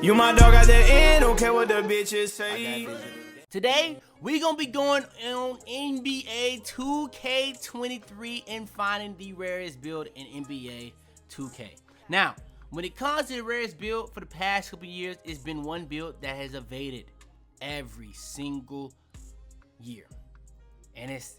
You my dog at the end, don't care what the bitches say. Today, we gonna be going on NBA 2K23 and finding the rarest build in NBA 2K. Now, when it comes to the rarest build for the past couple years, it's been one build that has evaded every single year. And it's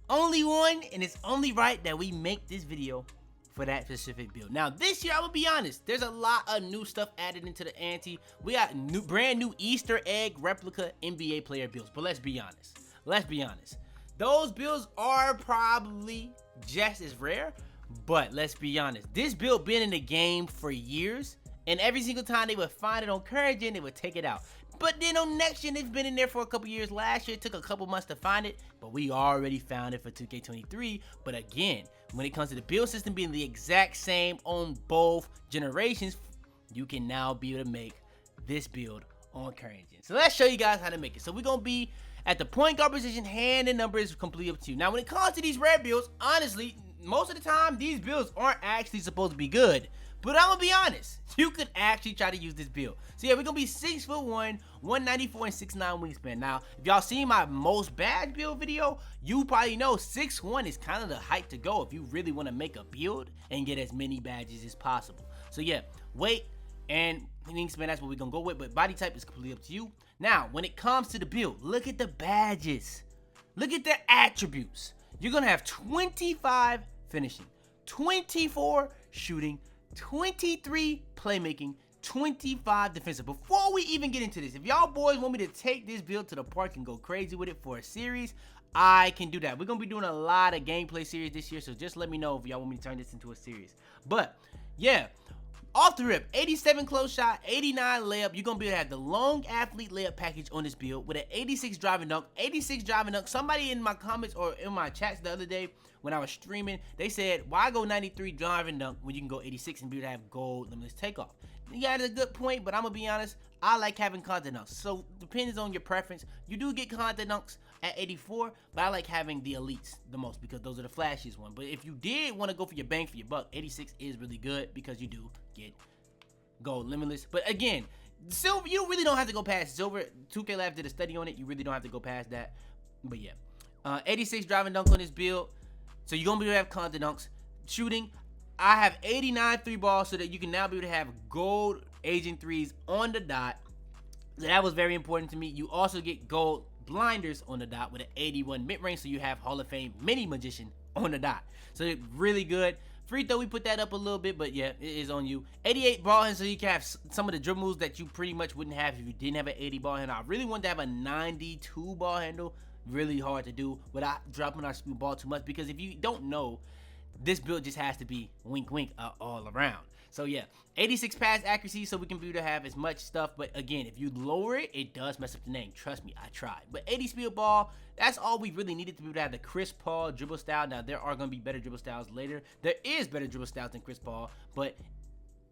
only one, and it's only right that we make this video for that specific build. Now, this year, I'm gonna be honest, there's a lot of new stuff added into the ante. We got brand new Easter egg replica NBA player builds. But let's be honest. Those builds are probably just as rare, but let's be honest. This build been in the game for years, and every single time they would find it on current gen, they would take it out. But then on next gen, it's been in there for a couple years. Last year, it took a couple months to find it, but we already found it for 2K23. But again, when it comes to the build system being the exact same on both generations, you can now be able to make this build on current gen. So let's show you guys how to make it. So we're going to be at the point guard position, hand and number is completely up to you. Now, when it comes to these rare builds, honestly, most of the time, these builds aren't actually supposed to be good. But I'm gonna be honest, you could actually try to use this build. So yeah, we're gonna be 6'1", 194 and 6'9" wingspan. Now, if y'all seen my most bad build video, you probably know 6'1" is kind of the height to go if you really want to make a build and get as many badges as possible. So yeah, weight and wingspan, that's what we're gonna go with, but body type is completely up to you. Now, when it comes to the build, look at the badges. Look at the attributes. You're gonna have 25 finishing, 24 shooting, 23 playmaking, 25 defensive. Before we even get into this, if y'all boys want me to take this build to the park and go crazy with it for a series, I can do that. We're gonna be doing a lot of gameplay series this year, so just let me know if y'all want me to turn this into a series. But yeah, off the rip, 87 close shot, 89 layup. You're gonna be able to have the long athlete layup package on this build with an 86 driving dunk. 86 driving dunk. Somebody in my comments or in my chats the other day when I was streaming, they said, why go 93 driving dunk when you can go 86 and be able to have gold limitless takeoff? Yeah, that's a good point, but I'm gonna be honest, I like having content dunks. So depends on your preference. You do get content dunks at 84, but I like having the elites the most because those are the flashiest one. But if you did want to go for your bang for your buck, 86 is really good because you do get gold limitless. But again, silver, you really don't have to go past silver. 2K Labs did a study on it. You really don't have to go past that. But yeah, 86 driving dunk on this build. So you're gonna be able to have content dunks. Shooting, I have 89 3 balls so that you can now be able to have gold agent threes on the dot. So that was very important to me. You also get gold blinders on the dot with an 81 mid-range, so you have Hall of Fame mini magician on the dot. So it's really good. Free throw, we put that up a little bit, but yeah, it is on you. 88 ball hand, so you can have some of the dribble moves that you pretty much wouldn't have if you didn't have an 80 ball handle. I really wanted to have a 92 ball handle. Really hard to do without dropping our ball too much, because if you don't know, this build just has to be wink wink all around. So yeah, 86 pass accuracy, so we can be able to have as much stuff. But again, if you lower it, it does mess up the name. Trust me, I tried. But 80 speed ball, that's all we really needed to be able to have the Chris Paul dribble style. Now, there are going to be better dribble styles later. There is better dribble styles than Chris Paul, but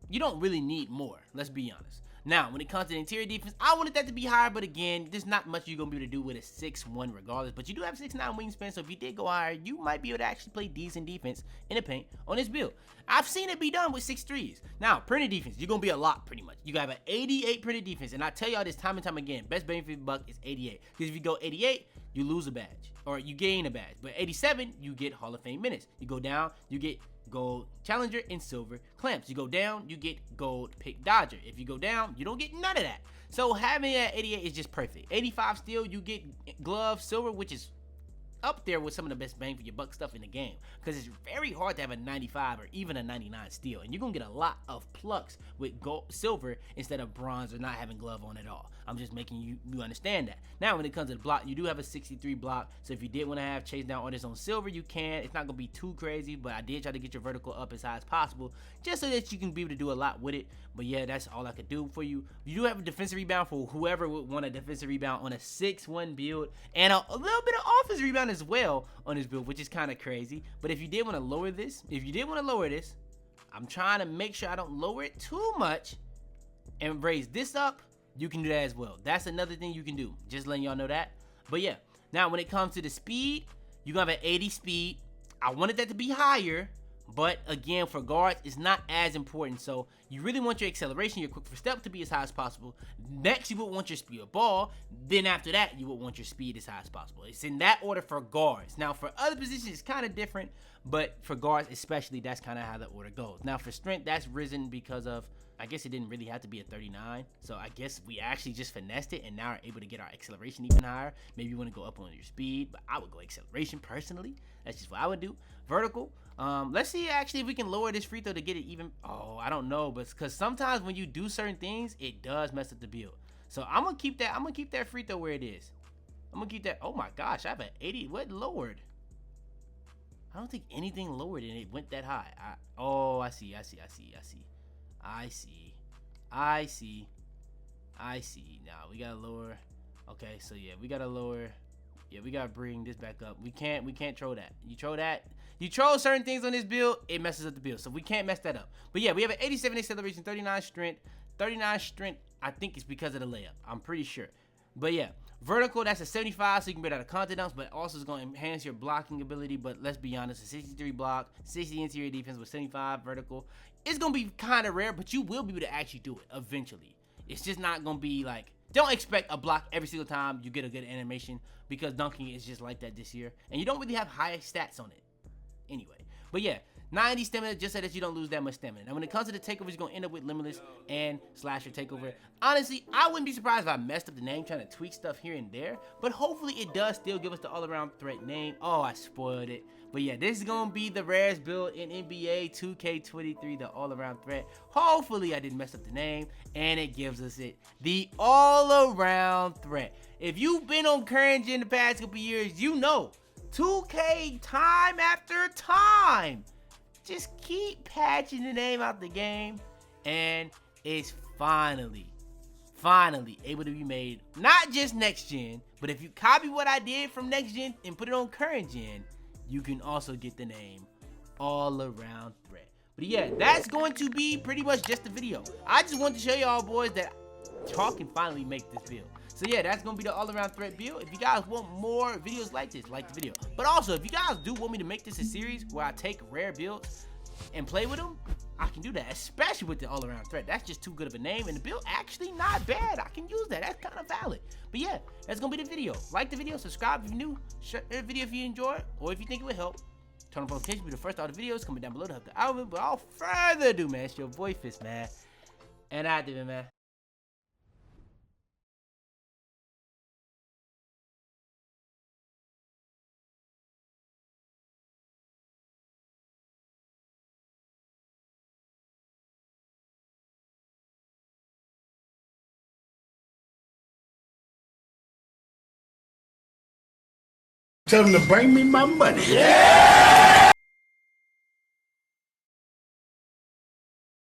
you don't really need more. Let's be honest. Now, when it comes to the interior defense, I wanted that to be higher, but again, there's not much you're going to be able to do with a 6'1" regardless. But you do have 6'9" wingspan, so if you did go higher, you might be able to actually play decent defense in the paint on this build. I've seen it be done with 6'3s. Now, printed defense, you're going to be a lot pretty much. You have an 88 printed defense, and I tell y'all this time and time again, best bang for your buck is 88. Because if you go 88, you lose a badge, or you gain a badge. But 87, you get Hall of Fame minutes. You go down, you get gold challenger and silver clamps. You go down, you get gold pick dodger. If you go down, you don't get none of that. So having that 88 is just perfect. 85 still, you get glove silver, which is up there with some of the best bang for your buck stuff in the game, because it's very hard to have a 95 or even a 99 steel, and you're gonna get a lot of plucks with gold silver instead of bronze or not having glove on at all. I'm just making you understand that. Now, when it comes to the block, you do have a 63 block, so if you did want to have chase down artists on silver, you can. It's not gonna be too crazy, but I did try to get your vertical up as high as possible just so that you can be able to do a lot with it. But yeah, that's all I could do for you. You do have a defensive rebound for whoever would want a defensive rebound on a 6'1" build, and a little bit of offensive rebound as well on this build, which is kind of crazy. But if you did want to lower this, I'm trying to make sure I don't lower it too much and raise this up. You can do that as well. That's another thing you can do. Just letting y'all know that. But yeah, now when it comes to the speed, you're gonna have an 80 speed. I wanted that to be higher, But again, for guards, it's not as important. So you really want your acceleration, your quick first step to be as high as possible. Next, you would want your speed of ball. Then after that, you would want your speed as high as possible. It's in that order for guards. Now for other positions, it's kind of different, but for guards especially, that's kind of how the order goes. Now for strength, that's risen because of, I guess it didn't really have to be a 39. So I guess we actually just finessed it and now are able to get our acceleration even higher. Maybe you want to go up on your speed, but I would go acceleration personally. That's just what I would do. Vertical. Let's see actually if we can lower this free throw to get it even. Oh, I don't know, but because sometimes when you do certain things, it does mess up the build. So I'm gonna keep that. I'm gonna keep that free throw where it is. I'm gonna keep that. Oh my gosh, I have an 80. What lowered? I don't think anything lowered and it went that high. Oh, I see. Now we gotta lower. Okay, so yeah, we gotta lower. Yeah, we gotta bring this back up. We can't troll that. You troll that. You troll certain things on this build, it messes up the build. So we can't mess that up. But yeah, we have an 87 acceleration, 39 strength. 39 strength, I think it's because of the layup. I'm pretty sure. But yeah, vertical, that's a 75, so you can get out of content dumps, but also is going to enhance your blocking ability. But let's be honest, a 63 block, 60 interior defense with 75 vertical. It's going to be kind of rare, but you will be able to actually do it eventually. It's just not going to be like, don't expect a block every single time you get a good animation, because dunking is just like that this year. And you don't really have high stats on it anyway. But yeah, 90 stamina, just so that you don't lose that much stamina. Now when it comes to the takeovers, you're going to end up with limitless and slasher takeover. Honestly, I wouldn't be surprised if I messed up the name trying to tweak stuff here and there, but hopefully it does still give us the all-around threat name. Oh, I spoiled it. But yeah, this is going to be the rarest build in NBA 2K23, the all-around threat. Hopefully I didn't mess up the name, and it gives us the all-around threat. If you've been on current gen the past couple years, you know 2K time after time just keep patching the name out the game, and it's finally able to be made not just next gen, but if you copy what I did from next gen and put it on current gen, you can also get the name all around threat. But yeah, that's going to be pretty much just the video. I just wanted to show y'all boys that y'all can finally make this build. So yeah, that's gonna be the all-around threat build. If you guys want more videos like this, like the video. But also, if you guys do want me to make this a series where I take rare builds and play with them, I can do that, especially with the all-around threat. That's just too good of a name, and the build actually not bad. I can use that. That's kind of valid. But yeah, that's gonna be the video. Like the video, subscribe if you're new, share the video if you enjoy it, or if you think it would help. Turn on notifications to be the first of all the videos coming down below to help the algorithm. But without further ado, man, it's your boy Fitz, man, and I did it, man. Tell them to bring me my money. Yeah!